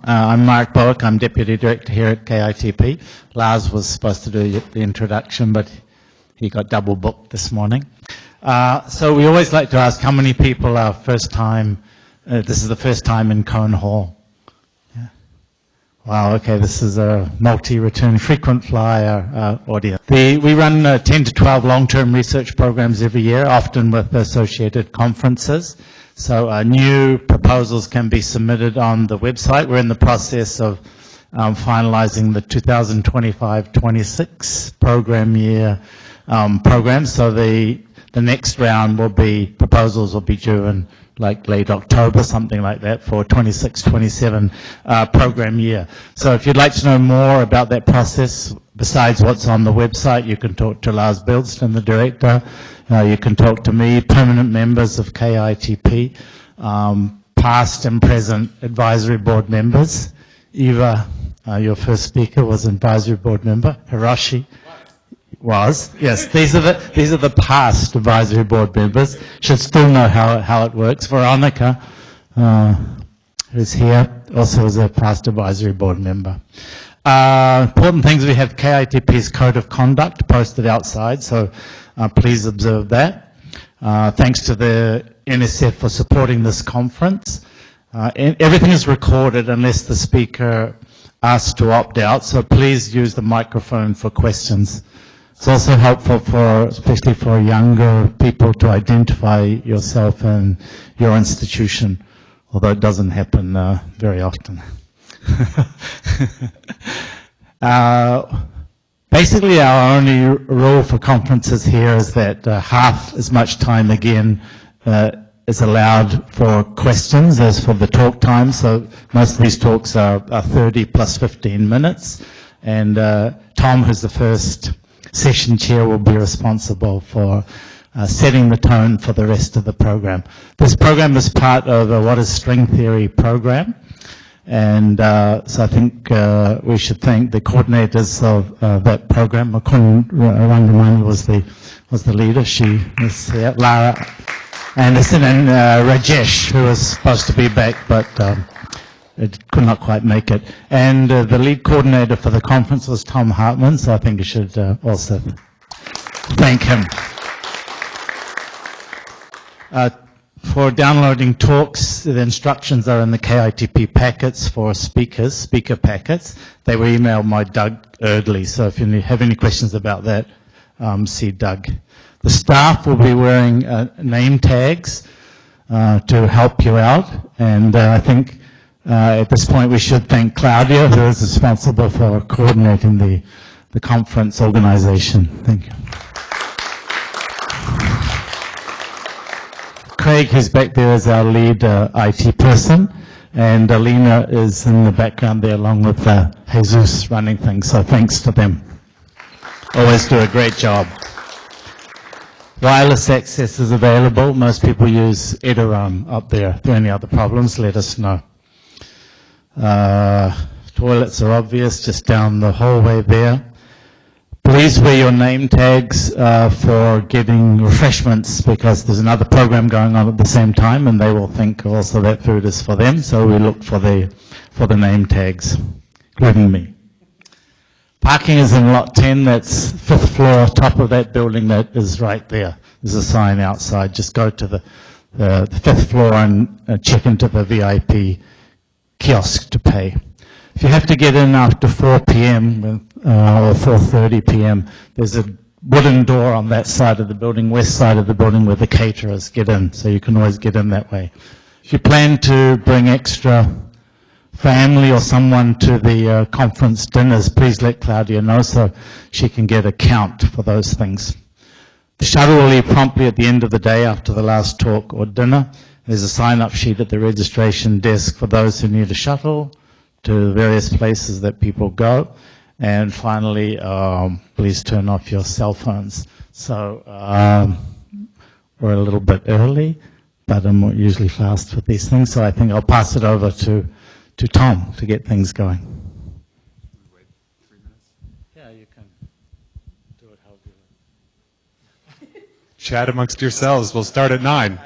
I'm Mark Bowick. I'm Deputy Director here at KITP. Lars was supposed to do the introduction, but he got double booked this morning. So we always like to ask how many people are first time, this is the first time in Cone Hall. Yeah. Wow, okay, this is a multi-return frequent flyer audience. We run 10 to 12 long-term research programs every year, often with associated conferences. So new proposals can be submitted on the website. We're in the process of finalizing the 2025-26 program year program. So the next round will be, proposals will be due in like late October, something like that, for 26-27 program year. So if you'd like to know more about that process, besides what's on the website, you can talk to Lars Bilston, the director. You can talk to me, permanent members of KITP, past and present advisory board members. Eva, your first speaker, was an advisory board member. Hiroshi was. Yes, these are the past advisory board members. Should still know how it works. Veronica, who's here, also is a past advisory board member. Important things, we have KITP's Code of Conduct posted outside, so please observe that. Thanks to the NSF for supporting this conference. Everything is recorded unless the speaker asks to opt out, so please use the microphone for questions. It's also helpful especially for younger people, to identify yourself and your institution, although it doesn't happen very often. Basically, our only rule for conferences here is that half as much time again is allowed for questions as for the talk time. So most of these talks are 30 plus 15 minutes. And Tom, who's the first session chair, will be responsible for setting the tone for the rest of the program. This program is part of a What is String Theory program. And so I think we should thank the coordinators of that program. Makun Rangamani was the leader. She was here. Lara Anderson and Rajesh, who was supposed to be back, but it could not quite make it. And the lead coordinator for the conference was Tom Hartman, so I think you should also thank him. For downloading talks, the instructions are in the KITP packets for speaker packets. They were emailed by Doug Erdley, so if you have any questions about that, see Doug. The staff will be wearing name tags to help you out, and I think at this point we should thank Claudia, who is responsible for coordinating the conference organization. Thank you. Craig, who's back there, is our lead IT person, and Alina is in the background there along with Jesus running things, so thanks to them. Always do a great job. Wireless access is available. Most people use Eduroam up there. If there are any other problems, let us know. Toilets are obvious, just down the hallway there. Please wear your name tags for getting refreshments, because there's another program going on at the same time, and they will think also that food is for them. So we look for the name tags, including me. Parking is in lot 10. That's 5th floor, top of that building. That is right there. There's a sign outside. Just go to the 5th floor and check into the VIP kiosk to pay. If you have to get in after 4 p.m. Or 4:30 p.m., there's a wooden door on that side of the building, west side of the building, where the caterers get in, so you can always get in that way. If you plan to bring extra family or someone to the conference dinners, please let Claudia know so she can get a count for those things. The shuttle will leave promptly at the end of the day after the last talk or dinner. There's a sign-up sheet at the registration desk for those who need a shuttle to the various places that people go. And finally, please turn off your cell phones. So we're a little bit early, but I'm usually fast with these things. So I think I'll pass it over to Tom to get things going. Wait 3 minutes? Yeah, you can do it however you like. Chat amongst yourselves. We'll start at 9.